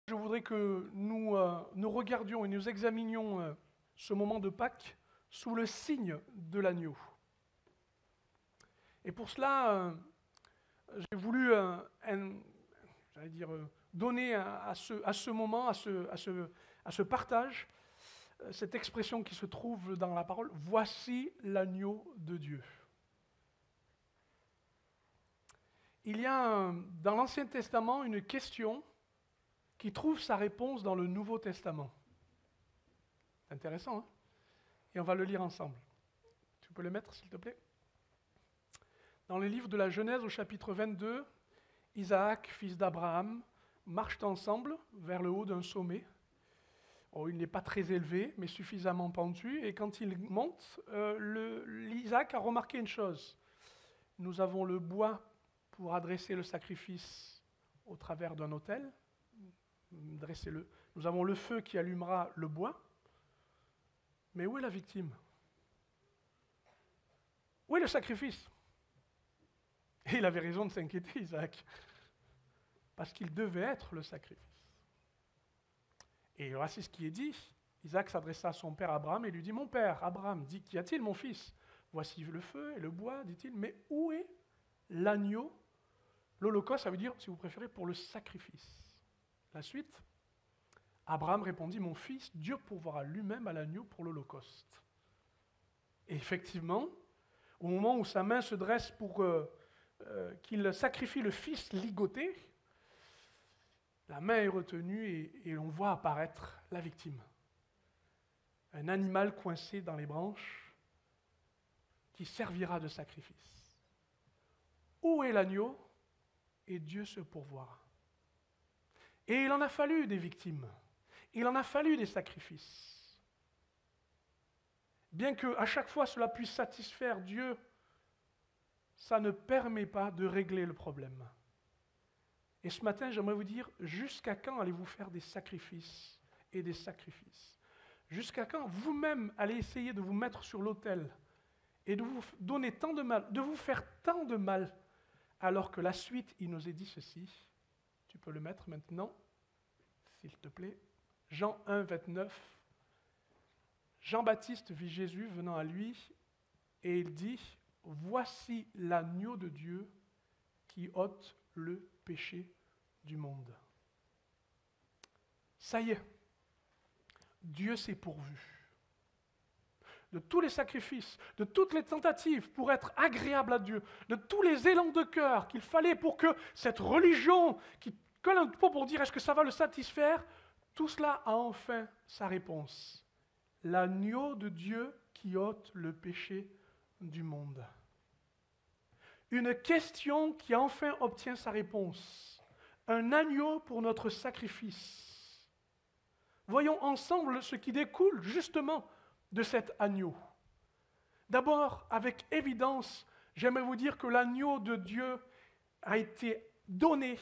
Je voudrais que nous regardions et nous examinions ce moment de Pâques sous le signe de l'agneau. Et pour cela, j'ai voulu donner à ce moment, à ce partage, cette expression qui se trouve dans la parole, « Voici l'agneau de Dieu ». Il y a dans l'Ancien Testament une question qui trouve sa réponse dans le Nouveau Testament. C'est intéressant, hein? Et on va le lire ensemble. Tu peux le mettre, s'il te plaît? Dans le livre de la Genèse, au chapitre 22, Isaac, fils d'Abraham, marchent ensemble vers le haut d'un sommet. Oh, il n'est pas très élevé, mais suffisamment pentu. Et quand il monte, Isaac a remarqué une chose. Nous avons le bois pour adresser le sacrifice au travers d'un autel. Nous avons le feu qui allumera le bois. Mais où est la victime? Où est le sacrifice? Et il avait raison de s'inquiéter, Isaac, parce qu'il devait être le sacrifice. Et voici ce qui est dit. Isaac s'adressa à son père Abraham et lui dit « Mon père, Abraham, dit, qu'y a-t-il, mon fils? Voici le feu et le bois, dit-il, mais où est l'agneau? L'holocauste, ça veut dire, si vous préférez, pour le sacrifice. » La suite, Abraham répondit « Mon fils, Dieu pourvoira lui-même à l'agneau pour l'holocauste. » Et effectivement, au moment où sa main se dresse pour qu'il sacrifie le fils ligoté, la main est retenue et on voit apparaître la victime. Un animal coincé dans les branches qui servira de sacrifice. Où est l'agneau? Et Dieu se pourvoira. Et il en a fallu des victimes. Il en a fallu des sacrifices. Bien qu'à chaque fois cela puisse satisfaire Dieu, ça ne permet pas de régler le problème. Et ce matin, j'aimerais vous dire, jusqu'à quand allez-vous faire des sacrifices et des sacrifices? Jusqu'à quand vous-même allez essayer de vous mettre sur l'autel et de vous donner tant de mal, de vous faire tant de mal, alors que la suite, il nous est dit ceci. Tu peux le mettre maintenant, s'il te plaît. Jean 1, 29. Jean-Baptiste vit Jésus venant à lui et il dit « Voici l'agneau de Dieu qui ôte le péché du monde. » Ça y est, Dieu s'est pourvu. De tous les sacrifices, de toutes les tentatives pour être agréable à Dieu, de tous les élans de cœur qu'il fallait pour que cette religion qui colle un peu pour dire est-ce que ça va le satisfaire, tout cela a enfin sa réponse. L'agneau de Dieu qui ôte le péché du monde. Une question qui enfin obtient sa réponse. Un agneau pour notre sacrifice. Voyons ensemble ce qui découle justement de cet agneau. D'abord, avec évidence, j'aimerais vous dire que l'agneau de Dieu a été donné.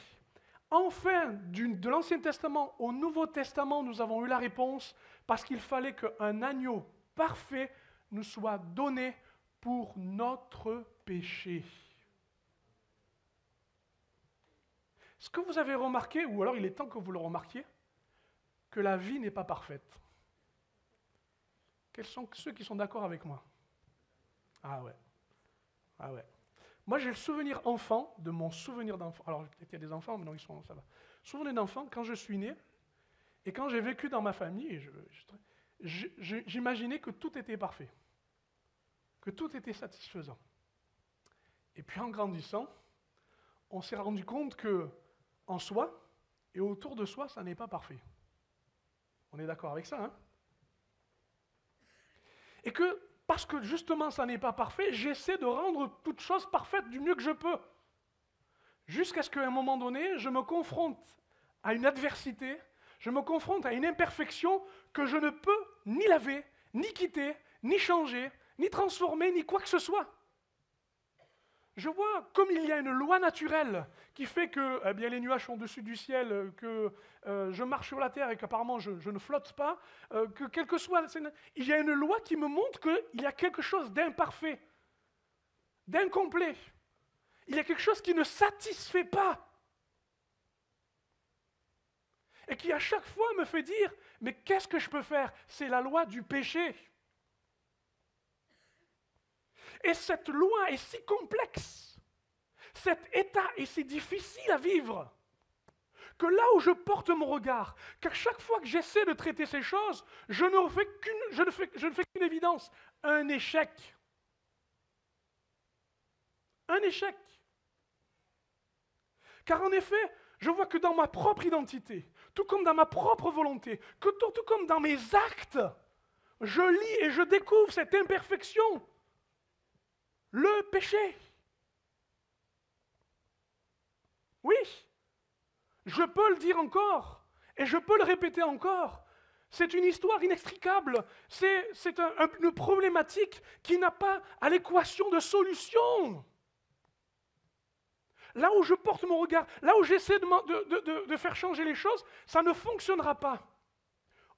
Enfin, de l'Ancien Testament au Nouveau Testament, nous avons eu la réponse parce qu'il fallait qu'un agneau parfait nous soit donné pour notre péché. Est-ce que vous avez remarqué, ou alors il est temps que vous le remarquiez, que la vie n'est pas parfaite? Quels sont ceux qui sont d'accord avec moi? Ah ouais. Ah ouais. Moi, j'ai le souvenir enfant, de mon souvenir d'enfant. Alors, peut-être qu'il y a des enfants, mais non, ça va. Souvenir d'enfant, quand je suis né, et quand j'ai vécu dans ma famille, j'imaginais que tout était parfait, que tout était satisfaisant. Et puis en grandissant, on s'est rendu compte que en soi et autour de soi, ça n'est pas parfait. On est d'accord avec ça, hein? Et que, parce que justement ça n'est pas parfait, j'essaie de rendre toute chose parfaite du mieux que je peux. Jusqu'à ce qu'à un moment donné, je me confronte à une adversité, je me confronte à une imperfection que je ne peux ni laver, ni quitter, ni changer, ni transformer, ni quoi que ce soit. Je vois comme il y a une loi naturelle qui fait que eh bien, les nuages sont au-dessus du ciel, que je marche sur la terre et qu'apparemment je ne flotte pas, que quel que soit... Il y a une loi qui me montre qu'il y a quelque chose d'imparfait, d'incomplet. Il y a quelque chose qui ne satisfait pas. et qui à chaque fois me fait dire, mais qu'est-ce que je peux faire? C'est la loi du péché. Et cette loi est si complexe, cet état est si difficile à vivre, que là où je porte mon regard, qu'à chaque fois que j'essaie de traiter ces choses, je ne fais qu'une évidence, un échec. Un échec. Car en effet, je vois que dans ma propre identité, tout comme dans ma propre volonté, tout comme dans mes actes, je lis et je découvre cette imperfection, le péché. Oui, je peux le dire encore, et je peux le répéter encore. C'est une histoire inextricable, c'est une problématique qui n'a pas à l'équation de solution. Là où je porte mon regard, là où j'essaie de faire changer les choses, ça ne fonctionnera pas.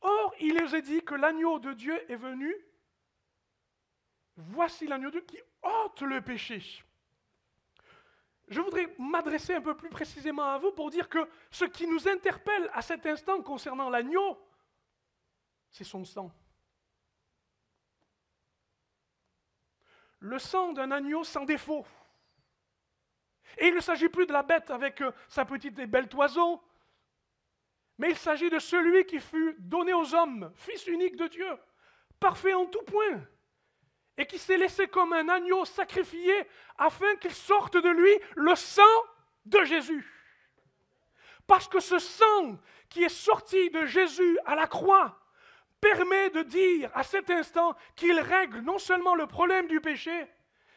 Or, il nous est dit que l'agneau de Dieu est venu. Voici l'agneau de Dieu qui ôte le péché. Je voudrais m'adresser un peu plus précisément à vous pour dire que ce qui nous interpelle à cet instant concernant l'agneau, c'est son sang. Le sang d'un agneau sans défaut. Et il ne s'agit plus de la bête avec sa petite et belle toison, mais il s'agit de celui qui fut donné aux hommes, fils unique de Dieu, parfait en tout point, et qui s'est laissé comme un agneau sacrifié afin qu'il sorte de lui le sang de Jésus. Parce que ce sang qui est sorti de Jésus à la croix permet de dire à cet instant qu'il règle non seulement le problème du péché,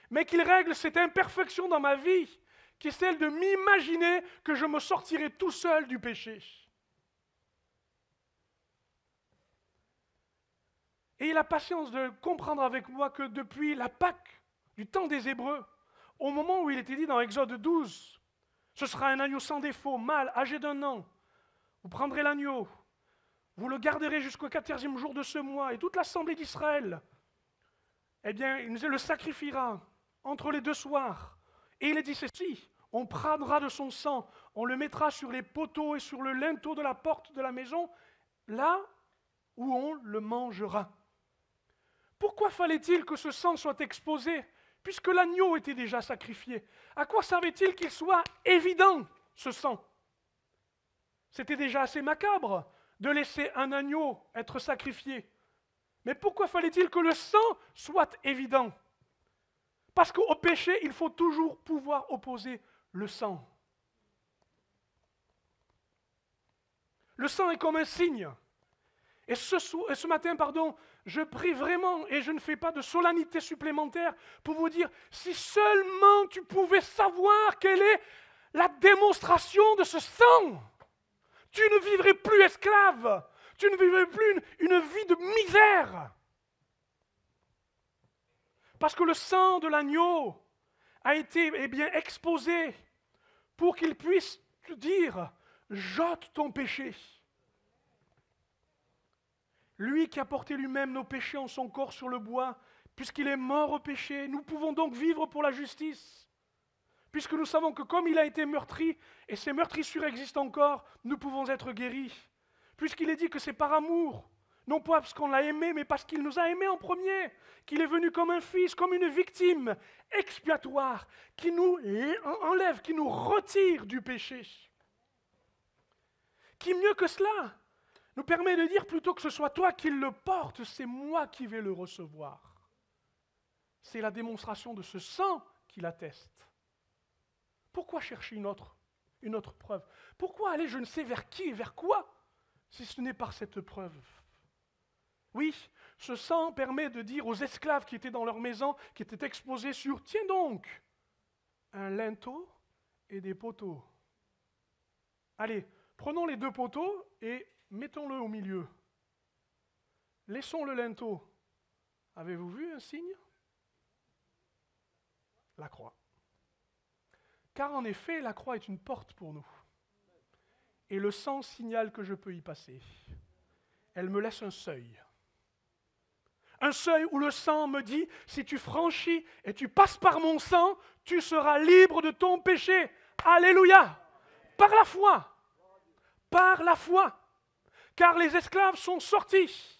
mais qu'il règle cette imperfection dans ma vie, qui est celle de m'imaginer que je me sortirai tout seul du péché. Et il a patience de comprendre avec moi que depuis la Pâque, du temps des Hébreux, au moment où il était dit dans Exode 12, ce sera un agneau sans défaut, mâle, âgé d'1 an, vous prendrez l'agneau, vous le garderez jusqu'au 14e jour de ce mois, et toute l'assemblée d'Israël, eh bien, il le sacrifiera entre les 2 soirs. Et il est dit ceci, on prendra de son sang, on le mettra sur les poteaux et sur le linteau de la porte de la maison, là où on le mangera. Pourquoi fallait-il que ce sang soit exposé, puisque l'agneau était déjà sacrifié? À quoi servait-il qu'il soit évident, ce sang? C'était déjà assez macabre de laisser un agneau être sacrifié. Mais pourquoi fallait-il que le sang soit évident? Parce qu'au péché, il faut toujours pouvoir opposer le sang. Le sang est comme un signe. Et ce matin, je prie vraiment, et je ne fais pas de solennité supplémentaire, pour vous dire, si seulement tu pouvais savoir quelle est la démonstration de ce sang, tu ne vivrais plus esclave, tu ne vivrais plus une vie de misère. Parce que le sang de l'agneau a été exposé pour qu'il puisse te dire, j'ôte ton péché. Lui qui a porté lui-même nos péchés en son corps sur le bois, puisqu'il est mort au péché, nous pouvons donc vivre pour la justice. Puisque nous savons que comme il a été meurtri, et ces meurtrissures existent encore, nous pouvons être guéris. Puisqu'il est dit que c'est par amour, non pas parce qu'on l'a aimé, mais parce qu'il nous a aimés en premier, qu'il est venu comme un fils, comme une victime expiatoire, qui nous enlève, qui nous retire du péché. Qui mieux que cela nous permet de dire plutôt que ce soit toi qui le portes, c'est moi qui vais le recevoir. C'est la démonstration de ce sang qui l'atteste. Pourquoi chercher une autre preuve? Pourquoi aller je ne sais vers qui et vers quoi, si ce n'est par cette preuve? Oui, ce sang permet de dire aux esclaves qui étaient dans leur maison, qui étaient exposés sur, tiens donc, un linteau et des poteaux. Allez, prenons les 2 poteaux et mettons-le au milieu. Laissons le linteau. Avez-vous vu un signe? La croix. Car en effet, la croix est une porte pour nous. Et le sang signale que je peux y passer. Elle me laisse un seuil. Un seuil où le sang me dit, si tu franchis et tu passes par mon sang, tu seras libre de ton péché. Alléluia! Par la foi. Par la foi. Car les esclaves sont sortis,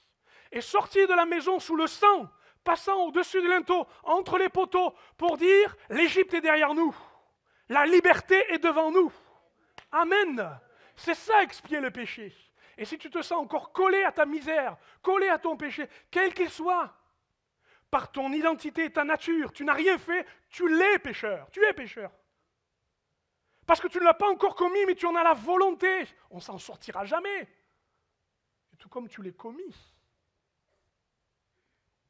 et sortis de la maison sous le sang, passant au-dessus du linteau, entre les poteaux, pour dire, l'Égypte est derrière nous, la liberté est devant nous. Amen. C'est ça, expier le péché. Et si tu te sens encore collé à ta misère, collé à ton péché, quel qu'il soit, par ton identité, ta nature, tu n'as rien fait, tu l'es pécheur, tu es pécheur. Parce que tu ne l'as pas encore commis, mais tu en as la volonté. On s'en sortira jamais. Et tout comme tu l'es commis.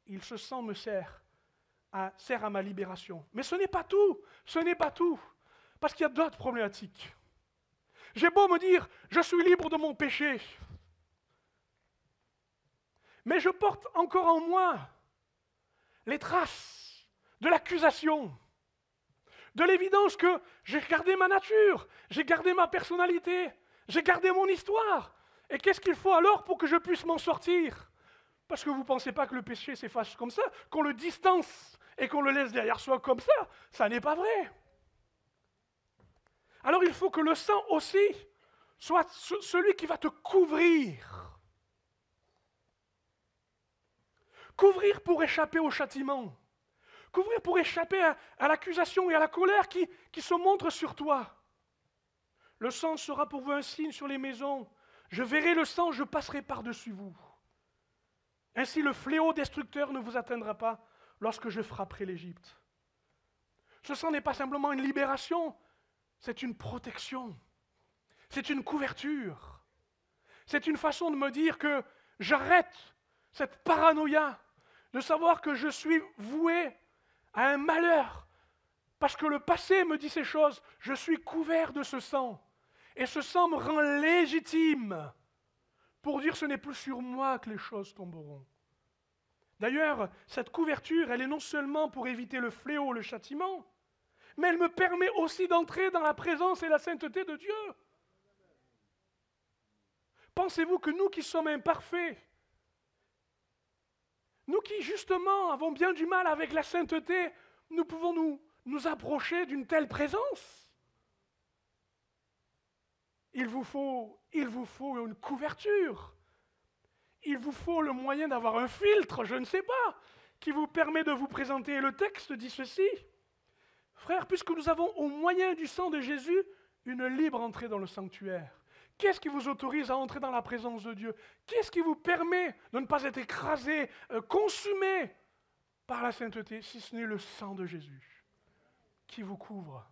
Il se sent me sert à ma libération. Mais ce n'est pas tout. Ce n'est pas tout. Parce qu'il y a d'autres problématiques. J'ai beau me dire, je suis libre de mon péché. Mais je porte encore en moi les traces de l'accusation, de l'évidence que j'ai gardé ma nature, j'ai gardé ma personnalité, j'ai gardé mon histoire. Et qu'est-ce qu'il faut alors pour que je puisse m'en sortir? Parce que vous ne pensez pas que le péché s'efface comme ça, qu'on le distance et qu'on le laisse derrière soi comme ça n'est pas vrai. Alors il faut que le sang aussi soit celui qui va te couvrir. Couvrir pour échapper au châtiment. Couvrir pour échapper à l'accusation et à la colère qui se montrent sur toi. Le sang sera pour vous un signe sur les maisons. Je verrai le sang, je passerai par-dessus vous. Ainsi le fléau destructeur ne vous atteindra pas lorsque je frapperai l'Égypte. Ce sang n'est pas simplement une libération, c'est une protection. C'est une couverture. C'est une façon de me dire que j'arrête cette paranoïa de savoir que je suis voué à un malheur. Parce que le passé me dit ces choses. Je suis couvert de ce sang. Et ce sang me rend légitime pour dire ce n'est plus sur moi que les choses tomberont. D'ailleurs, cette couverture, elle est non seulement pour éviter le fléau, le châtiment, mais elle me permet aussi d'entrer dans la présence et la sainteté de Dieu. Pensez-vous que nous qui sommes imparfaits, nous qui justement avons bien du mal avec la sainteté, nous pouvons nous approcher d'une telle présence? Il vous faut une couverture. Il vous faut le moyen d'avoir un filtre, je ne sais pas, qui vous permet de vous présenter. Et le texte dit ceci. Frères, puisque nous avons au moyen du sang de Jésus une libre entrée dans le sanctuaire. Qu'est-ce qui vous autorise à entrer dans la présence de Dieu? Qu'est-ce qui vous permet de ne pas être écrasé, consumé par la sainteté, si ce n'est le sang de Jésus qui vous couvre?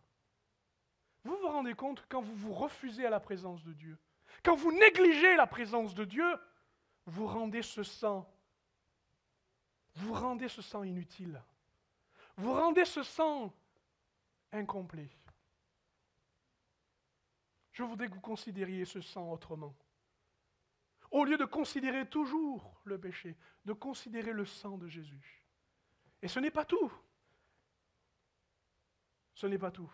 Vous vous rendez compte quand vous vous refusez à la présence de Dieu, quand vous négligez la présence de Dieu, vous rendez ce sang inutile. Vous rendez ce sang incomplet. Je voudrais que vous considériez ce sang autrement. Au lieu de considérer toujours le péché, de considérer le sang de Jésus. Et ce n'est pas tout. Ce n'est pas tout.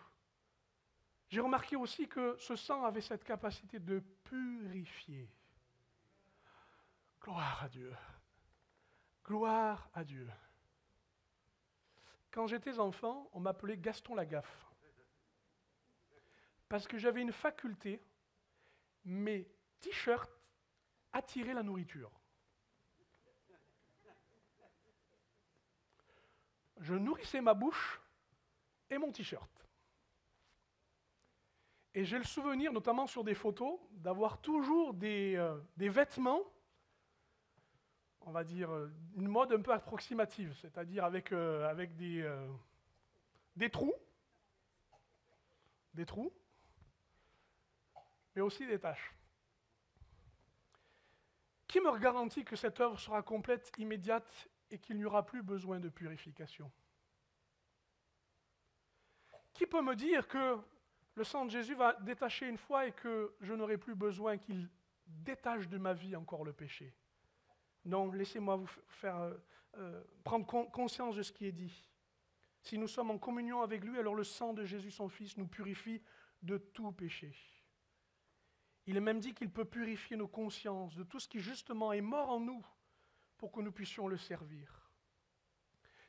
J'ai remarqué aussi que ce sang avait cette capacité de purifier. Gloire à Dieu. Gloire à Dieu. Quand j'étais enfant, on m'appelait Gaston Lagaffe. Parce que j'avais une faculté, mes t-shirts attiraient la nourriture. Je nourrissais ma bouche et mon t-shirt. Et j'ai le souvenir, notamment sur des photos, d'avoir toujours des vêtements, on va dire, une mode un peu approximative, c'est-à-dire avec des trous, mais aussi des taches. Qui me garantit que cette œuvre sera complète, immédiate, et qu'il n'y aura plus besoin de purification? Qui peut me dire que le sang de Jésus va détacher une fois et que je n'aurai plus besoin qu'il détache de ma vie encore le péché? Non, laissez-moi vous faire prendre conscience de ce qui est dit. Si nous sommes en communion avec lui, alors le sang de Jésus, son Fils, nous purifie de tout péché. Il est même dit qu'il peut purifier nos consciences de tout ce qui justement est mort en nous pour que nous puissions le servir.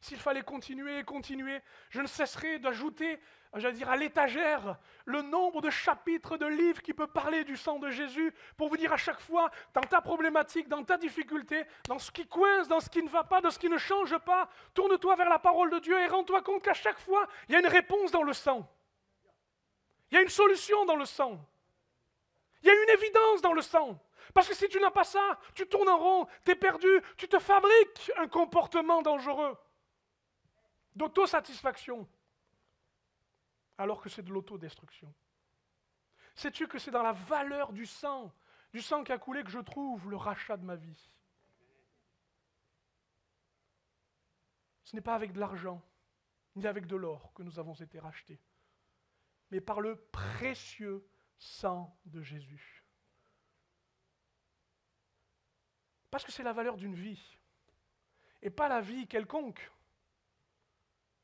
S'il fallait continuer et continuer, je ne cesserai d'ajouter, j'allais dire, à l'étagère, le nombre de chapitres de livres qui peut parler du sang de Jésus, pour vous dire à chaque fois, dans ta problématique, dans ta difficulté, dans ce qui coince, dans ce qui ne va pas, dans ce qui ne change pas, tourne-toi vers la parole de Dieu et rends-toi compte qu'à chaque fois, il y a une réponse dans le sang. Il y a une solution dans le sang. Il y a une évidence dans le sang. Parce que si tu n'as pas ça, tu tournes en rond, tu es perdu, tu te fabriques un comportement dangereux d'autosatisfaction, alors que c'est de l'autodestruction. Sais-tu que c'est dans la valeur du sang qui a coulé, que je trouve le rachat de ma vie? Ce n'est pas avec de l'argent, ni avec de l'or que nous avons été rachetés, mais par le précieux sang de Jésus. Parce que c'est la valeur d'une vie, et pas la vie quelconque.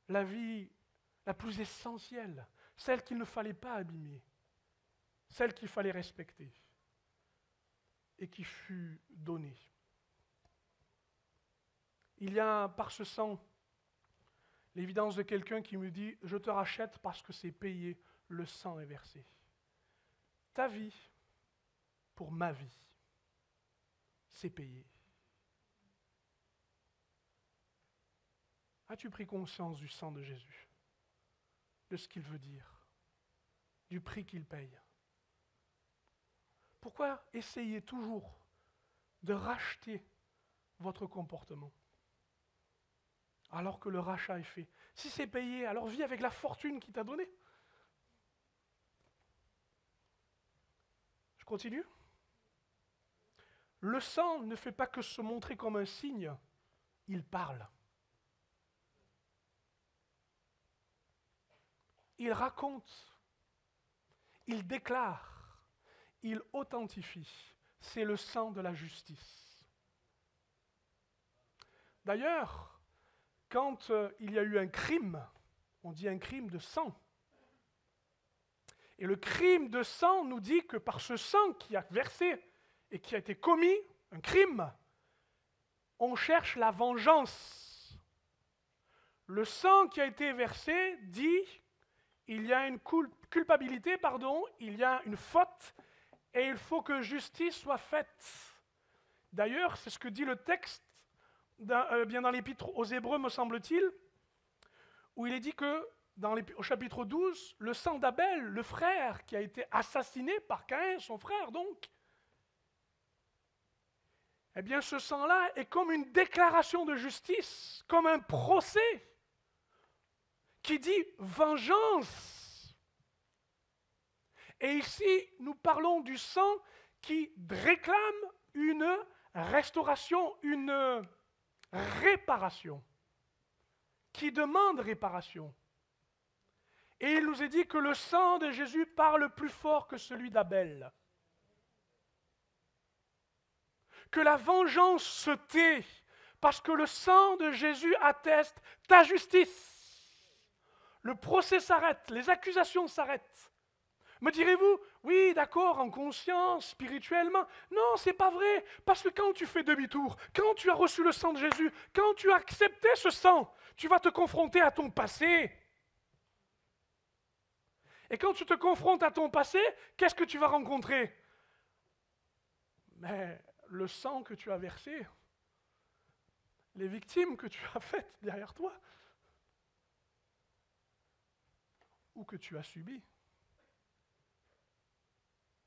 La vie la plus essentielle, celle qu'il ne fallait pas abîmer, celle qu'il fallait respecter et qui fut donnée. Il y a par ce sang l'évidence de quelqu'un qui me dit « Je te rachète parce que c'est payé, le sang est versé. » Ta vie pour ma vie, c'est payé. As-tu pris conscience du sang de Jésus, de ce qu'il veut dire, du prix qu'il paye? Pourquoi essayer toujours de racheter votre comportement alors que le rachat est fait? Si c'est payé, alors vis avec la fortune qu'il t'a donnée. Je continue. Le sang ne fait pas que se montrer comme un signe, il parle. Il raconte, il déclare, il authentifie. C'est le sang de la justice. D'ailleurs, quand il y a eu un crime, on dit un crime de sang. Et le crime de sang nous dit que par ce sang qui a versé et qui a été commis, un crime, on cherche la vengeance. Le sang qui a été versé dit il y a une culpabilité, il y a une faute, et il faut que justice soit faite. D'ailleurs, c'est ce que dit le texte, bien dans l'épître aux Hébreux, me semble-t-il, où il est dit que, au chapitre 12, le sang d'Abel, le frère qui a été assassiné par Caïn, son frère donc, eh bien ce sang-là est comme une déclaration de justice, comme un procès, qui dit vengeance. Et ici, nous parlons du sang qui réclame une restauration, une réparation, qui demande réparation. Et il nous est dit que le sang de Jésus parle plus fort que celui d'Abel. Que la vengeance se tait, parce que le sang de Jésus atteste ta justice. Le procès s'arrête, les accusations s'arrêtent. Me direz-vous, oui, d'accord, en conscience, spirituellement. Non, c'est pas vrai, parce que quand tu fais demi-tour, quand tu as reçu le sang de Jésus, quand tu as accepté ce sang, tu vas te confronter à ton passé. Et quand tu te confrontes à ton passé, qu'est-ce que tu vas rencontrer? Mais le sang que tu as versé, les victimes que tu as faites derrière toi, ou que tu as subi.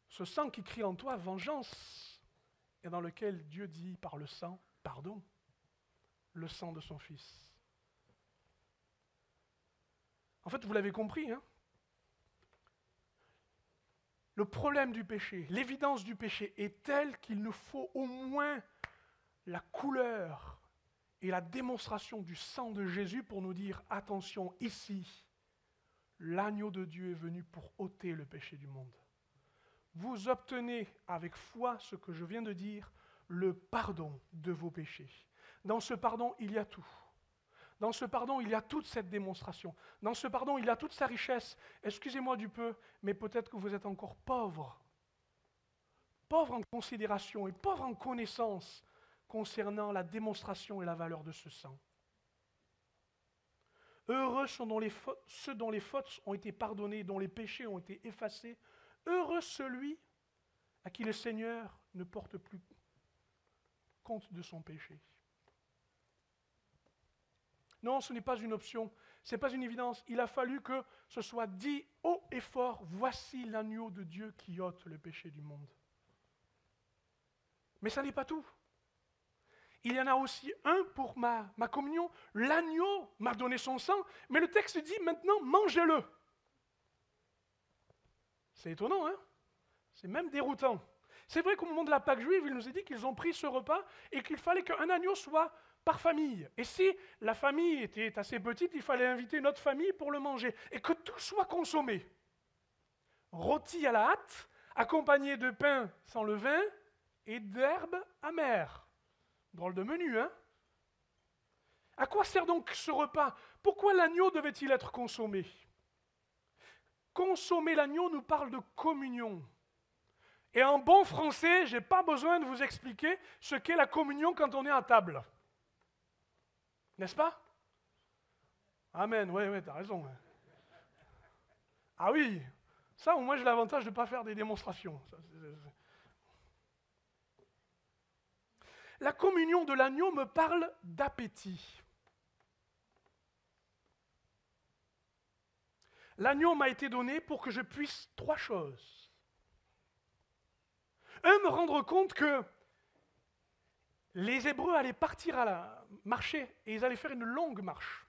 Ce sang qui crie en toi vengeance, et dans lequel Dieu dit par le sang, pardon, le sang de son Fils. En fait, vous l'avez compris, hein? Le problème du péché, l'évidence du péché est telle qu'il nous faut au moins la couleur et la démonstration du sang de Jésus pour nous dire, attention, ici, l'agneau de Dieu est venu pour ôter le péché du monde. Vous obtenez avec foi ce que je viens de dire, le pardon de vos péchés. Dans ce pardon, il y a tout. Dans ce pardon, il y a toute cette démonstration. Dans ce pardon, il y a toute sa richesse. Excusez-moi du peu, mais peut-être que vous êtes encore pauvre. Pauvre en considération et pauvre en connaissance concernant la démonstration et la valeur de ce sang. Heureux ceux dont les fautes ont été pardonnées, dont les péchés ont été effacés. Heureux celui à qui le Seigneur ne porte plus compte de son péché. Non, ce n'est pas une option, ce n'est pas une évidence. Il a fallu que ce soit dit haut et fort, voici l'agneau de Dieu qui ôte le péché du monde. Mais ça n'est pas tout. Il y en a aussi un pour ma communion. L'agneau m'a donné son sang, mais le texte dit maintenant, mangez-le. C'est étonnant, hein? C'est même déroutant. C'est vrai qu'au moment de la Pâque juive, il nous est dit qu'ils ont pris ce repas et qu'il fallait qu'un agneau soit par famille. Et si la famille était assez petite, il fallait inviter une autre famille pour le manger. Et que tout soit consommé. Rôti à la hâte, accompagné de pain sans levain et d'herbes amères. Drôle de menu, hein? À quoi sert donc ce repas? Pourquoi l'agneau devait-il être consommé? Consommer l'agneau nous parle de communion. Et en bon français, je n'ai pas besoin de vous expliquer ce qu'est la communion quand on est à table. N'est-ce pas? Amen, oui, tu as raison. Ah oui, ça au moins j'ai l'avantage de ne pas faire des démonstrations. La communion de l'agneau me parle d'appétit. L'agneau m'a été donné pour que je puisse 3 choses. Un, me rendre compte que les Hébreux allaient partir marcher et ils allaient faire une longue marche.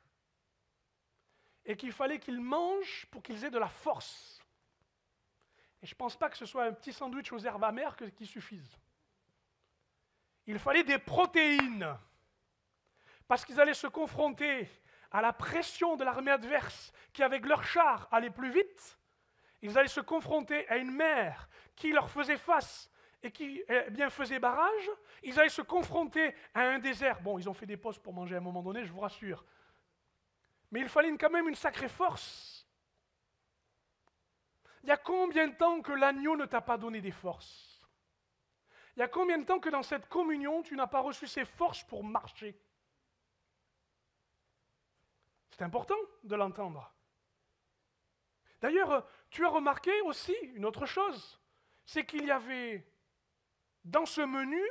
Et qu'il fallait qu'ils mangent pour qu'ils aient de la force. Et je ne pense pas que ce soit un petit sandwich aux herbes amères qui suffise. Il fallait des protéines. Parce qu'ils allaient se confronter à la pression de l'armée adverse qui, avec leurs chars, allait plus vite. Ils allaient se confronter à une mer qui leur faisait face et qui faisait barrage. Ils allaient se confronter à un désert. Bon, ils ont fait des pauses pour manger à un moment donné, je vous rassure. Mais il fallait quand même une sacrée force. Il y a combien de temps que l'agneau ne t'a pas donné des forces? Il y a combien de temps que dans cette communion, tu n'as pas reçu ces forces pour marcher? C'est important de l'entendre. D'ailleurs, tu as remarqué aussi une autre chose, c'est qu'il y avait dans ce menu,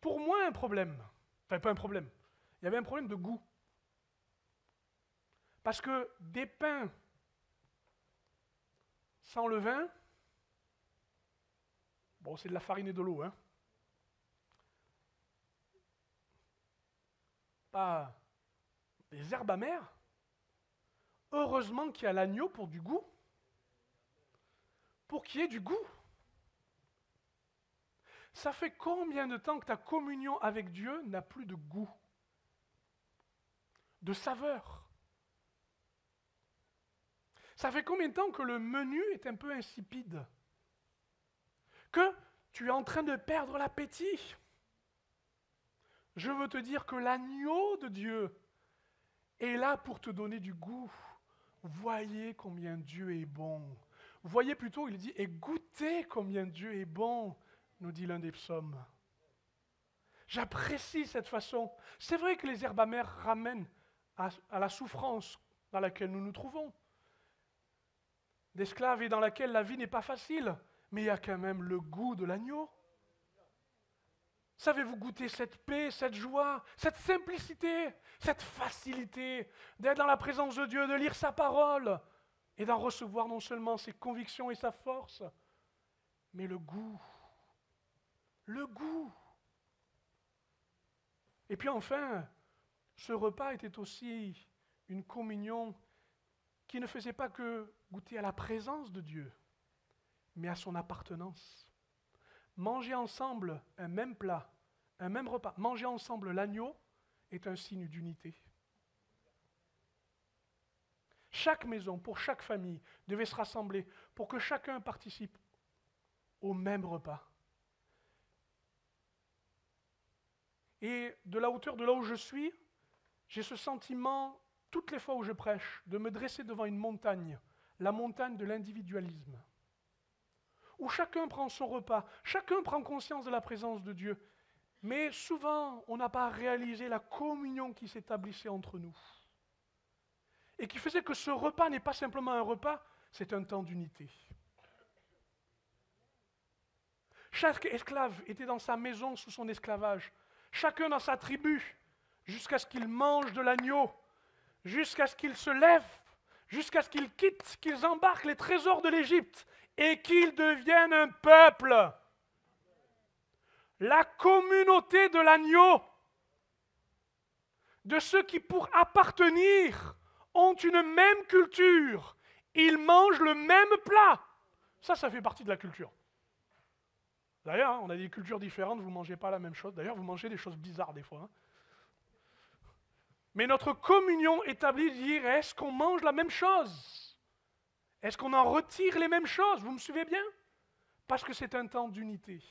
pour moi, un problème. Enfin, pas un problème. Il y avait un problème de goût. Parce que des pains sans levain, bon, c'est de la farine et de l'eau, hein. Pas des herbes amères. Heureusement qu'il y a l'agneau pour du goût. Pour qu'il y ait du goût. Ça fait combien de temps que ta communion avec Dieu n'a plus de goût, de saveur? Ça fait combien de temps que le menu est un peu insipide? Que tu es en train de perdre l'appétit? Je veux te dire que l'agneau de Dieu est là pour te donner du goût. Voyez combien Dieu est bon. Voyez plutôt, il dit, et goûtez combien Dieu est bon, nous dit l'un des psaumes. J'apprécie cette façon. C'est vrai que les herbes amères ramènent à la souffrance dans laquelle nous nous trouvons. D'esclaves et dans laquelle la vie n'est pas facile, mais il y a quand même le goût de l'agneau. Savez-vous goûter cette paix, cette joie, cette simplicité, cette facilité d'être dans la présence de Dieu, de lire sa parole et d'en recevoir non seulement ses convictions et sa force, mais le goût. Le goût. Et puis enfin, ce repas était aussi une communion qui ne faisait pas que goûter à la présence de Dieu, mais à son appartenance. Manger ensemble un même plat, un même repas, manger ensemble l'agneau est un signe d'unité. Chaque maison, pour chaque famille, devait se rassembler pour que chacun participe au même repas. Et de la hauteur de là où je suis, j'ai ce sentiment, toutes les fois où je prêche, de me dresser devant une montagne, la montagne de l'individualisme, où chacun prend son repas, chacun prend conscience de la présence de Dieu, mais souvent on n'a pas réalisé la communion qui s'établissait entre nous. et qui faisait que ce repas n'est pas simplement un repas, c'est un temps d'unité. Chaque esclave était dans sa maison sous son esclavage, chacun dans sa tribu, jusqu'à ce qu'il mange de l'agneau, jusqu'à ce qu'il se lève, jusqu'à ce qu'ils quittent, qu'ils embarquent les trésors de l'Égypte et qu'ils deviennent un peuple. La communauté de l'agneau, de ceux qui, pour appartenir, ont une même culture. Ils mangent le même plat. Ça fait partie de la culture. D'ailleurs, on a des cultures différentes, vous ne mangez pas la même chose. D'ailleurs, vous mangez des choses bizarres des fois. Hein. Mais notre communion établit de dire, est-ce qu'on mange la même chose? Est-ce qu'on en retire les mêmes choses? Vous me suivez bien? Parce que c'est un temps d'unité.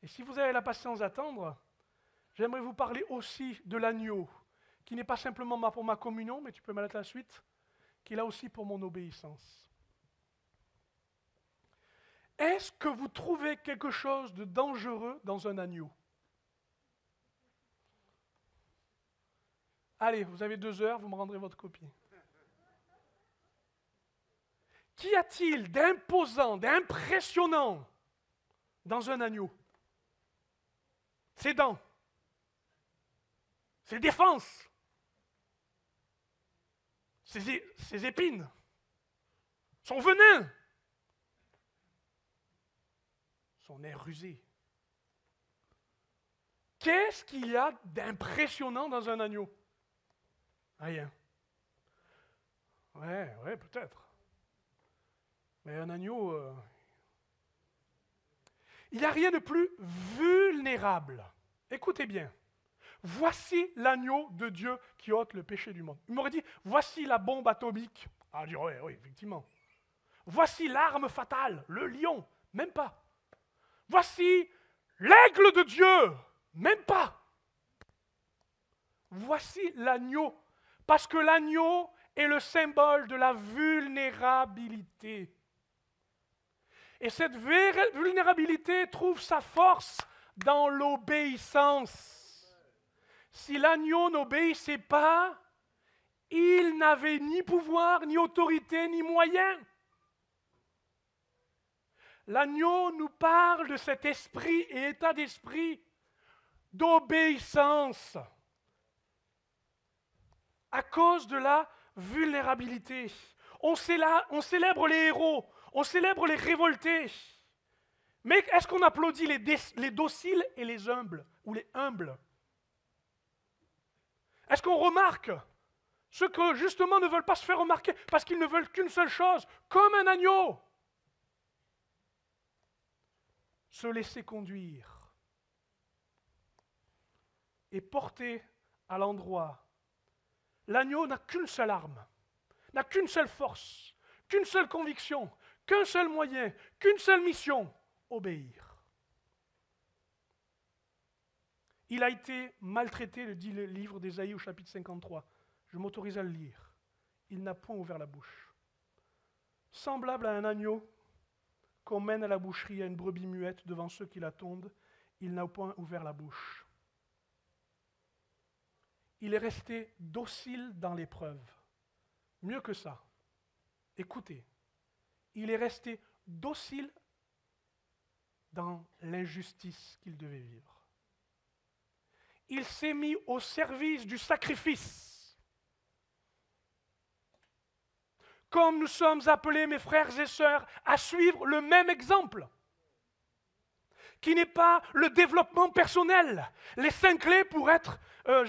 Et si vous avez la patience d'attendre, j'aimerais vous parler aussi de l'agneau, qui n'est pas simplement pour ma communion, mais tu peux mettre la suite, qui est là aussi pour mon obéissance. Est-ce que vous trouvez quelque chose de dangereux dans un agneau? Allez, vous avez 2 heures, vous me rendrez votre copie. Qu'y a-t-il d'imposant, d'impressionnant dans un agneau? Ses dents, ses défenses, ses épines, son venin, son air rusé. Qu'est-ce qu'il y a d'impressionnant dans un agneau? Rien. Ouais, peut-être. Mais un agneau, il n'y a rien de plus vulnérable. Écoutez bien. Voici l'agneau de Dieu qui ôte le péché du monde. Il m'aurait dit, voici la bombe atomique. Ah, je dirais, oui, effectivement. Voici l'arme fatale, le lion. Même pas. Voici l'aigle de Dieu. Même pas. Voici l'agneau. Parce que l'agneau est le symbole de la vulnérabilité. Et cette vulnérabilité trouve sa force dans l'obéissance. Si l'agneau n'obéissait pas, il n'avait ni pouvoir, ni autorité, ni moyens. L'agneau nous parle de cet esprit et état d'esprit d'obéissance à cause de la vulnérabilité. On célèbre les héros, on célèbre les révoltés. Mais est-ce qu'on applaudit les dociles et les humbles, ou les humbles? Est-ce qu'on remarque ceux que justement ne veulent pas se faire remarquer parce qu'ils ne veulent qu'une seule chose, comme un agneau? Se laisser conduire et porter à l'endroit. L'agneau n'a qu'une seule arme, n'a qu'une seule force, qu'une seule conviction, qu'un seul moyen, qu'une seule mission, obéir. Il a été maltraité, le dit le livre d'Ésaïe au chapitre 53. Je m'autorise à le lire. Il n'a point ouvert la bouche. Semblable à un agneau qu'on mène à la boucherie, à une brebis muette devant ceux qui la tondent, il n'a point ouvert la bouche. Il est resté docile dans l'épreuve. Mieux que ça, écoutez, il est resté docile dans l'injustice qu'il devait vivre. Il s'est mis au service du sacrifice. Comme nous sommes appelés, mes frères et sœurs, à suivre le même exemple, qui n'est pas le développement personnel. Les 5 clés pour être, le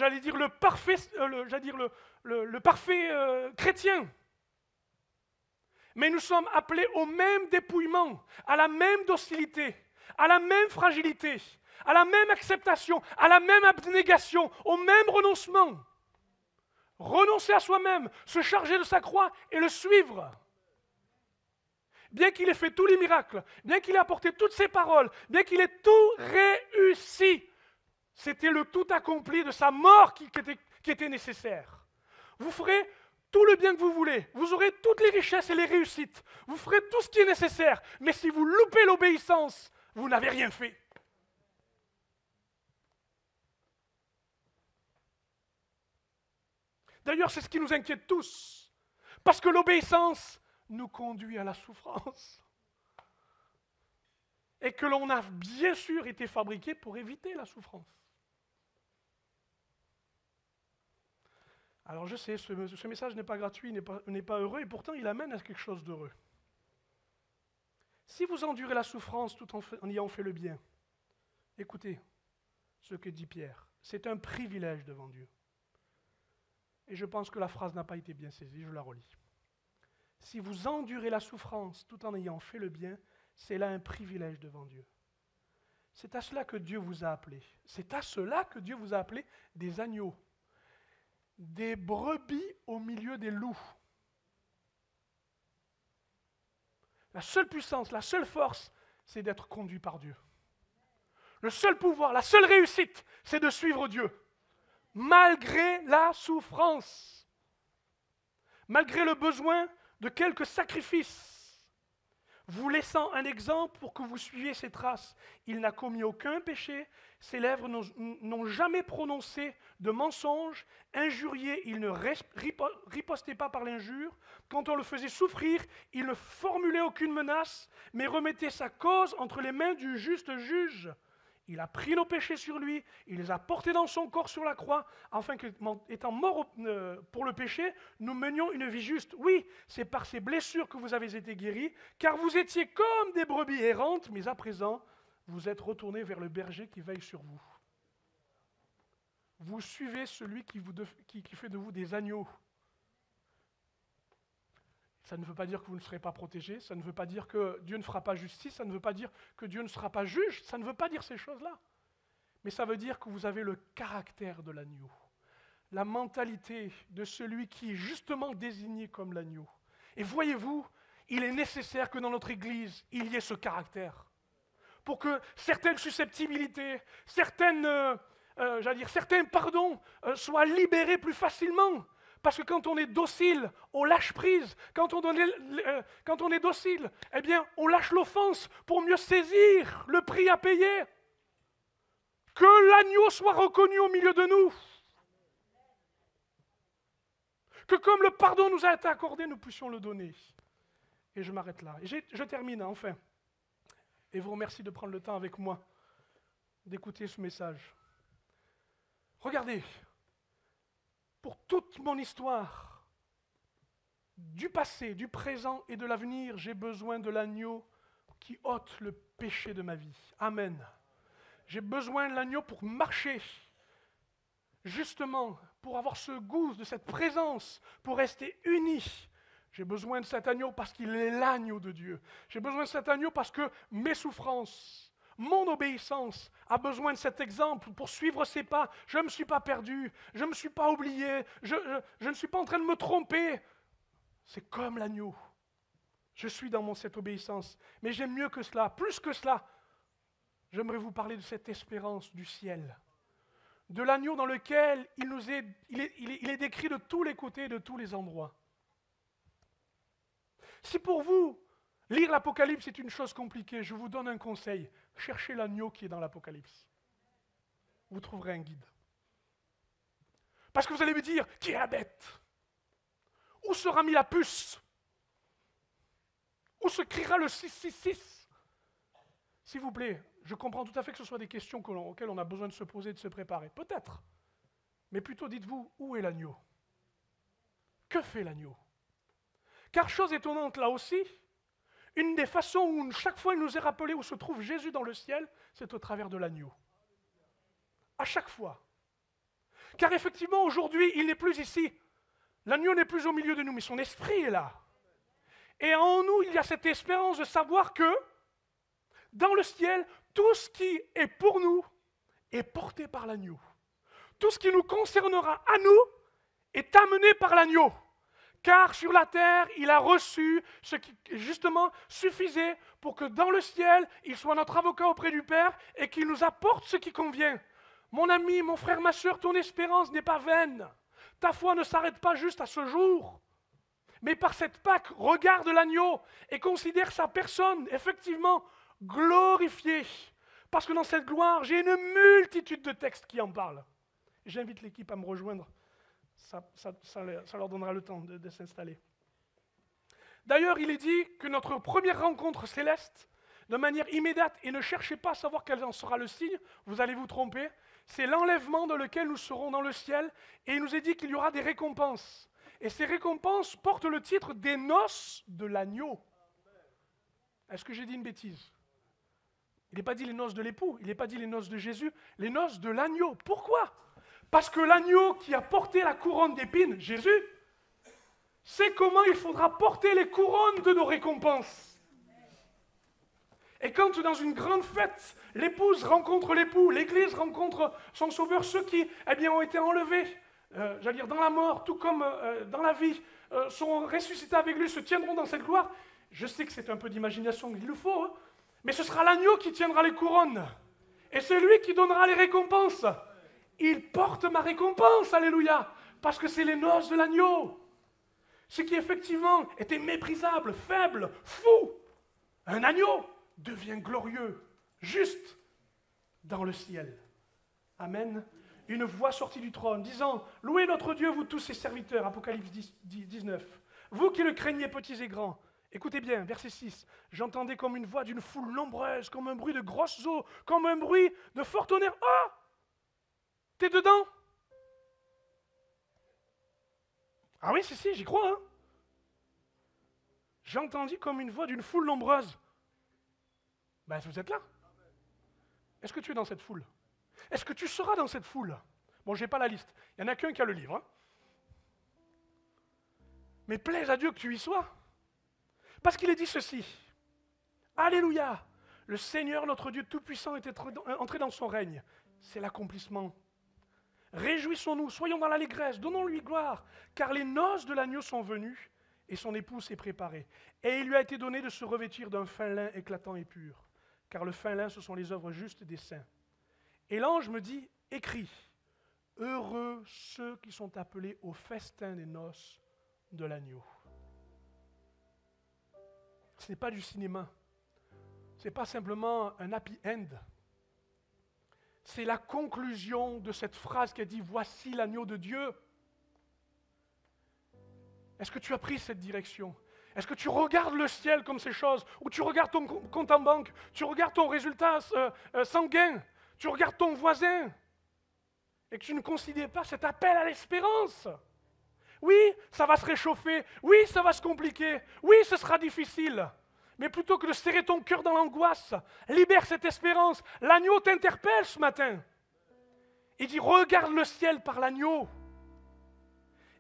parfait chrétien. Mais nous sommes appelés au même dépouillement, à la même docilité, à la même fragilité, à la même acceptation, à la même abnégation, au même renoncement. Renoncer à soi-même, se charger de sa croix et le suivre. Bien qu'il ait fait tous les miracles, bien qu'il ait apporté toutes ses paroles, bien qu'il ait tout réussi, c'était le tout accompli de sa mort qui était nécessaire. Vous ferez tout le bien que vous voulez, vous aurez toutes les richesses et les réussites, vous ferez tout ce qui est nécessaire, mais si vous loupez l'obéissance, vous n'avez rien fait. D'ailleurs, c'est ce qui nous inquiète tous. Parce que l'obéissance nous conduit à la souffrance. Et que l'on a bien sûr été fabriqué pour éviter la souffrance. Alors je sais, ce message n'est pas gratuit, n'est pas heureux, et pourtant il amène à quelque chose d'heureux. Si vous endurez la souffrance tout en ayant fait le bien, écoutez ce que dit Pierre, c'est un privilège devant Dieu. Et je pense que la phrase n'a pas été bien saisie, je la relis. Si vous endurez la souffrance tout en ayant fait le bien, c'est là un privilège devant Dieu. C'est à cela que Dieu vous a appelé. C'est à cela que Dieu vous a appelé des agneaux, des brebis au milieu des loups. La seule puissance, la seule force, c'est d'être conduit par Dieu. Le seul pouvoir, la seule réussite, c'est de suivre Dieu. Malgré la souffrance, malgré le besoin de quelques sacrifices, vous laissant un exemple pour que vous suiviez ses traces. Il n'a commis aucun péché, ses lèvres n'ont jamais prononcé de mensonge, injurié, il ne ripostait pas par l'injure. Quand on le faisait souffrir, il ne formulait aucune menace, mais remettait sa cause entre les mains du juste juge. Il a pris nos péchés sur lui, il les a portés dans son corps sur la croix, afin qu'étant mort pour le péché, nous menions une vie juste. Oui, c'est par ces blessures que vous avez été guéris, car vous étiez comme des brebis errantes, mais à présent, vous êtes retournés vers le berger qui veille sur vous. Vous suivez celui qui fait de vous des agneaux. Ça ne veut pas dire que vous ne serez pas protégés, ça ne veut pas dire que Dieu ne fera pas justice, ça ne veut pas dire que Dieu ne sera pas juge, ça ne veut pas dire ces choses-là. Mais ça veut dire que vous avez le caractère de l'agneau, la mentalité de celui qui est justement désigné comme l'agneau. Et voyez-vous, il est nécessaire que dans notre Église, il y ait ce caractère. Pour que certaines susceptibilités, certains pardons soient libérés plus facilement. Parce que quand on est docile, on lâche prise. Quand on est docile, eh bien, on lâche l'offense pour mieux saisir le prix à payer. Que l'agneau soit reconnu au milieu de nous. Que comme le pardon nous a été accordé, nous puissions le donner. Et je m'arrête là. Et je termine, enfin. Et vous remercie de prendre le temps avec moi d'écouter ce message. Regardez. Pour toute mon histoire, du passé, du présent et de l'avenir, j'ai besoin de l'agneau qui ôte le péché de ma vie. Amen. J'ai besoin de l'agneau pour marcher, justement, pour avoir ce goût de cette présence, pour rester uni. J'ai besoin de cet agneau parce qu'il est l'agneau de Dieu. J'ai besoin de cet agneau parce que mes souffrances, mon obéissance a besoin de cet exemple pour suivre ses pas. Je ne me suis pas perdu, je ne me suis pas oublié, je ne suis pas en train de me tromper. C'est comme l'agneau. Je suis dans cette obéissance. Mais j'aime mieux que cela, plus que cela. J'aimerais vous parler de cette espérance du ciel. De l'agneau dans lequel il est décrit de tous les côtés, de tous les endroits. Si pour vous, lire l'Apocalypse est une chose compliquée, je vous donne un conseil. Cherchez l'agneau qui est dans l'Apocalypse. Vous trouverez un guide. Parce que vous allez me dire, qui est la bête? Où sera mis la puce? Où se criera le 666? S'il vous plaît, je comprends tout à fait que ce soit des questions auxquelles on a besoin de se poser et de se préparer. Peut-être. Mais plutôt dites-vous, où est l'agneau? Que fait l'agneau? Car chose étonnante là aussi, une des façons où chaque fois il nous est rappelé où se trouve Jésus dans le ciel, c'est au travers de l'agneau. À chaque fois. Car effectivement, aujourd'hui, il n'est plus ici. L'agneau n'est plus au milieu de nous, mais son esprit est là. Et en nous, il y a cette espérance de savoir que, dans le ciel, tout ce qui est pour nous est porté par l'agneau. Tout ce qui nous concernera à nous est amené par l'agneau. Car sur la terre, il a reçu ce qui, justement, suffisait pour que dans le ciel, il soit notre avocat auprès du Père et qu'il nous apporte ce qui convient. Mon ami, mon frère, ma soeur, ton espérance n'est pas vaine. Ta foi ne s'arrête pas juste à ce jour. Mais par cette Pâque, regarde l'agneau et considère sa personne, effectivement, glorifiée. Parce que dans cette gloire, j'ai une multitude de textes qui en parlent. J'invite l'équipe à me rejoindre Ça leur donnera le temps de s'installer. D'ailleurs, il est dit que notre première rencontre céleste, de manière immédiate, et ne cherchez pas à savoir quel en sera le signe, vous allez vous tromper, c'est l'enlèvement dans lequel nous serons dans le ciel, et il nous est dit qu'il y aura des récompenses. Et ces récompenses portent le titre des noces de l'agneau. Est-ce que j'ai dit une bêtise? Il n'est pas dit les noces de l'époux, il n'est pas dit les noces de Jésus, les noces de l'agneau. Pourquoi? Parce que l'agneau qui a porté la couronne d'épines, Jésus, sait comment il faudra porter les couronnes de nos récompenses. Et quand dans une grande fête, l'épouse rencontre l'époux, l'Église rencontre son sauveur, ceux qui ont été enlevés, dans la mort, tout comme dans la vie, seront ressuscités avec lui, se tiendront dans cette gloire. Je sais que c'est un peu d'imagination qu'il nous faut, hein, mais ce sera l'agneau qui tiendra les couronnes. Et c'est lui qui donnera les récompenses. Il porte ma récompense, alléluia, parce que c'est les noces de l'agneau. Ce qui effectivement était méprisable, faible, fou, un agneau devient glorieux, juste dans le ciel. Amen. Une voix sortit du trône, disant, « Louez notre Dieu, vous tous ses serviteurs. » Apocalypse 19. « Vous qui le craignez, petits et grands. » Écoutez bien, verset 6. « J'entendais comme une voix d'une foule nombreuse, comme un bruit de grosses eaux, comme un bruit de fort tonnerre. » Ah! T'es dedans? Ah oui, si, j'y crois. Hein? J'entendis comme une voix d'une foule nombreuse. Ben, vous êtes là. Est-ce que tu es dans cette foule? Est-ce que tu seras dans cette foule? Bon, je n'ai pas la liste. Il n'y en a qu'un qui a le livre. Hein? Mais plaise à Dieu que tu y sois. Parce qu'il est dit ceci. Alléluia! Le Seigneur, notre Dieu Tout-Puissant, est entré dans son règne. C'est l'accomplissement. Réjouissons-nous, soyons dans l'allégresse, donnons-lui gloire, car les noces de l'agneau sont venues et son épouse s'est préparée. Et il lui a été donné de se revêtir d'un fin lin éclatant et pur, car le fin lin, ce sont les œuvres justes des saints. Et l'ange me dit, écris, heureux ceux qui sont appelés au festin des noces de l'agneau. Ce n'est pas du cinéma, ce n'est pas simplement un happy end. C'est la conclusion de cette phrase qui a dit « Voici l'agneau de Dieu ». Est-ce que tu as pris cette direction? Est-ce que tu regardes le ciel comme ces choses? Ou tu regardes ton compte en banque? Tu regardes ton résultat sanguin? Tu regardes ton voisin? Et que tu ne considères pas cet appel à l'espérance? Oui, ça va se réchauffer. Oui, ça va se compliquer. Oui, ce sera difficile. Mais plutôt que de serrer ton cœur dans l'angoisse, libère cette espérance. L'agneau t'interpelle ce matin. Il dit, regarde le ciel par l'agneau.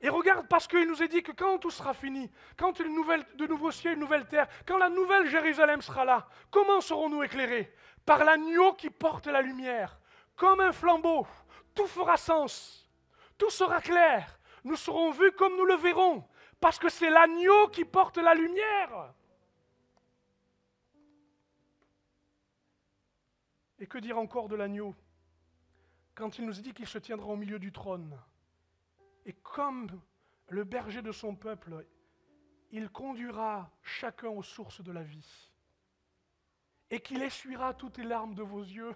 Et regarde parce qu'il nous est dit que quand tout sera fini, quand de nouveaux cieux, une nouvelle terre, quand la nouvelle Jérusalem sera là, comment serons-nous éclairés? Par l'agneau qui porte la lumière. Comme un flambeau, tout fera sens. Tout sera clair. Nous serons vus comme nous le verrons. Parce que c'est l'agneau qui porte la lumière. Et que dire encore de l'agneau? Quand il nous dit qu'il se tiendra au milieu du trône, et comme le berger de son peuple, il conduira chacun aux sources de la vie, et qu'il essuiera toutes les larmes de vos yeux.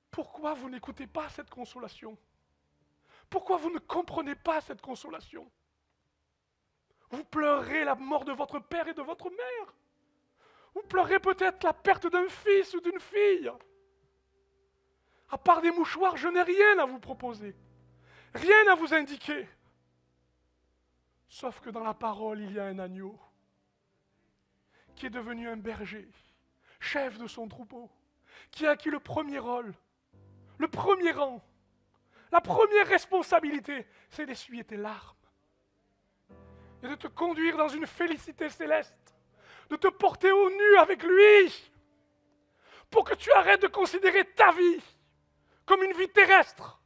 Pourquoi vous n'écoutez pas cette consolation? Pourquoi vous ne comprenez pas cette consolation? Vous pleurez la mort de votre père et de votre mère. Vous pleurez peut-être la perte d'un fils ou d'une fille. À part des mouchoirs, je n'ai rien à vous proposer. Rien à vous indiquer. Sauf que dans la parole, il y a un agneau qui est devenu un berger, chef de son troupeau, qui a acquis le premier rôle, le premier rang, la première responsabilité, c'est d'essuyer tes larmes et de te conduire dans une félicité céleste. De te porter au nu avec lui, pour que tu arrêtes de considérer ta vie comme une vie terrestre,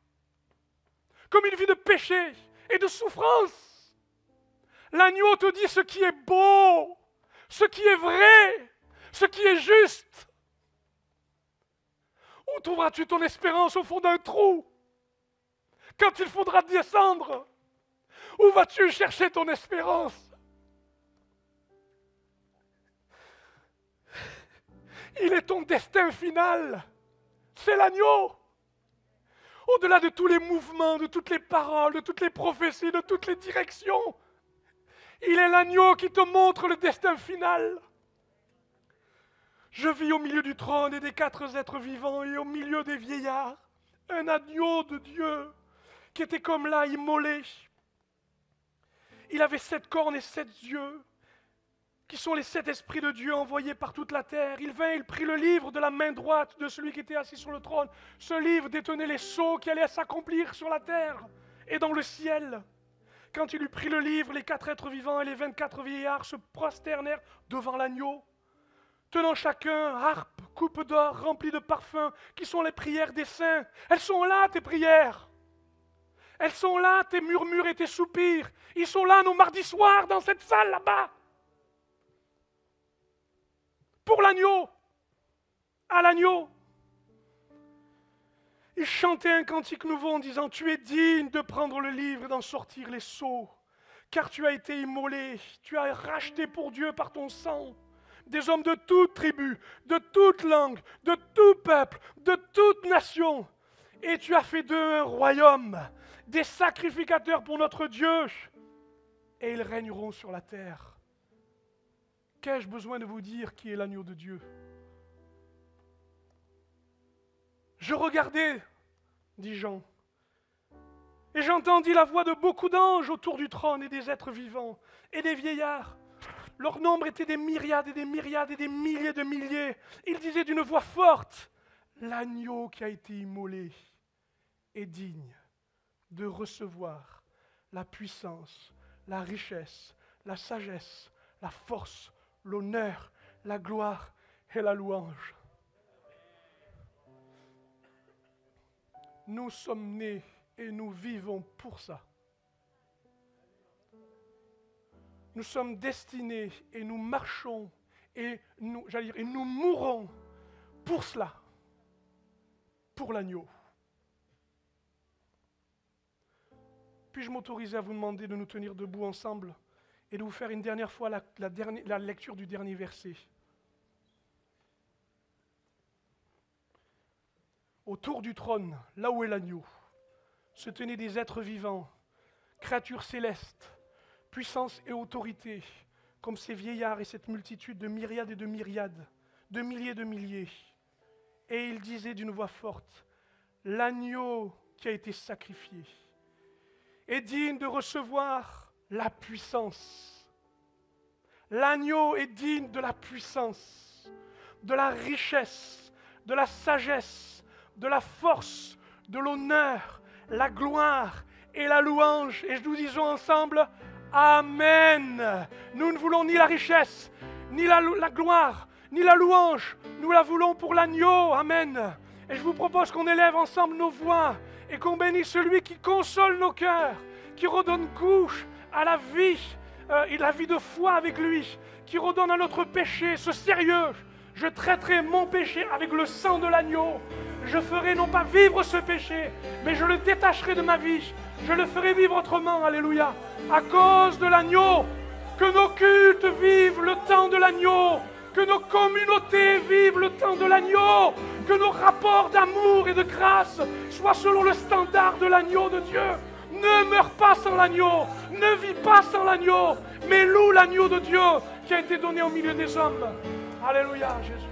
comme une vie de péché et de souffrance. L'agneau te dit ce qui est beau, ce qui est vrai, ce qui est juste. Où trouveras-tu ton espérance au fond d'un trou? Quand il faudra descendre, où vas-tu chercher ton espérance? Il est ton destin final. C'est l'agneau. au-delà de tous les mouvements, de toutes les paroles, de toutes les prophéties, de toutes les directions. Il est l'agneau qui te montre le destin final. Je vis au milieu du trône et des 4 êtres vivants et au milieu des vieillards, un agneau de Dieu qui était comme là, immolé. Il avait 7 cornes et 7 yeux, qui sont les 7 esprits de Dieu envoyés par toute la terre. Il vint, il prit le livre de la main droite de celui qui était assis sur le trône. Ce livre détenait les sceaux qui allaient s'accomplir sur la terre et dans le ciel. Quand il eut pris le livre, les 4 êtres vivants et les 24 vieillards se prosternèrent devant l'agneau, tenant chacun harpe, coupe d'or remplie de parfums, qui sont les prières des saints. Elles sont là, tes prières. Elles sont là, tes murmures et tes soupirs. Ils sont là, nos mardis soirs, dans cette salle là-bas. Pour l'agneau, à l'agneau. Il chantait un cantique nouveau en disant « Tu es digne de prendre le livre et d'en sortir les sceaux, car tu as été immolé, tu as racheté pour Dieu par ton sang des hommes de toute tribu, de toute langue, de tout peuple, de toute nation, et tu as fait d'eux un royaume, des sacrificateurs pour notre Dieu, et ils régneront sur la terre. » Qu'ai-je besoin de vous dire qui est l'agneau de Dieu? Je regardais, dit Jean, et j'entendis la voix de beaucoup d'anges autour du trône et des êtres vivants et des vieillards. Leur nombre était des myriades et des myriades et des milliers de milliers. Ils disaient d'une voix forte, l'agneau qui a été immolé est digne de recevoir la puissance, la richesse, la sagesse, la force, l'honneur, la gloire et la louange. Nous sommes nés et nous vivons pour ça. Nous sommes destinés et nous marchons et nous mourrons pour cela, pour l'agneau. Puis-je m'autoriser à vous demander de nous tenir debout ensemble et de vous faire une dernière fois la lecture du dernier verset. Autour du trône, là où est l'agneau, se tenaient des êtres vivants, créatures célestes, puissance et autorité, comme ces vieillards et cette multitude de myriades et de myriades, de milliers de milliers. Et ils disaient d'une voix forte, l'agneau qui a été sacrifié est digne de recevoir la puissance. L'agneau est digne de la puissance, de la richesse, de la sagesse, de la force, de l'honneur, la gloire et la louange. Et nous disons ensemble, Amen. Nous ne voulons ni la richesse, ni la gloire, ni la louange. Nous la voulons pour l'agneau. Amen. Et je vous propose qu'on élève ensemble nos voix et qu'on bénisse celui qui console nos cœurs, qui redonne couche à la vie et la vie de foi avec lui, qui redonne à notre péché ce sérieux. Je traiterai mon péché avec le sang de l'agneau. Je ferai non pas vivre ce péché, mais je le détacherai de ma vie. Je le ferai vivre autrement, alléluia. À cause de l'agneau, que nos cultes vivent le temps de l'agneau, que nos communautés vivent le temps de l'agneau, que nos rapports d'amour et de grâce soient selon le standard de l'agneau de Dieu. Ne meurs pas sans l'agneau, ne vis pas sans l'agneau, mais loue l'agneau de Dieu qui a été donné au milieu des hommes. Alléluia, Jésus.